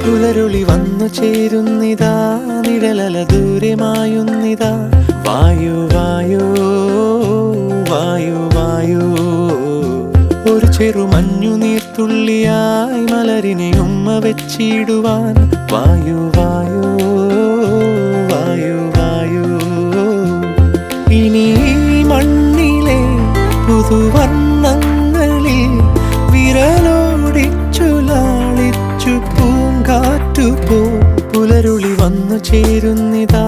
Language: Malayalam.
പുലരുളി വന്നു ചേരുന്നിതാ, നിഴലല ദൂരെ മായുന്നിതാ. വായു വായു വായു വായു, ഒരു ചെറു മഞ്ഞു നീർത്തുള്ളിയായി മലരിനെ ഉമ്മ വെച്ചിടുവാൻ. വായു വായു വായു വായു, ഇനി മണ്ണിലെ പുതുവർണ്ണങ്ങളിൽ വിരലോടിച്ചു ലാളിച്ചു പൂങ്കാറ്റുപോ. പുലരുളി വന്നു ചേരുന്നിതാ,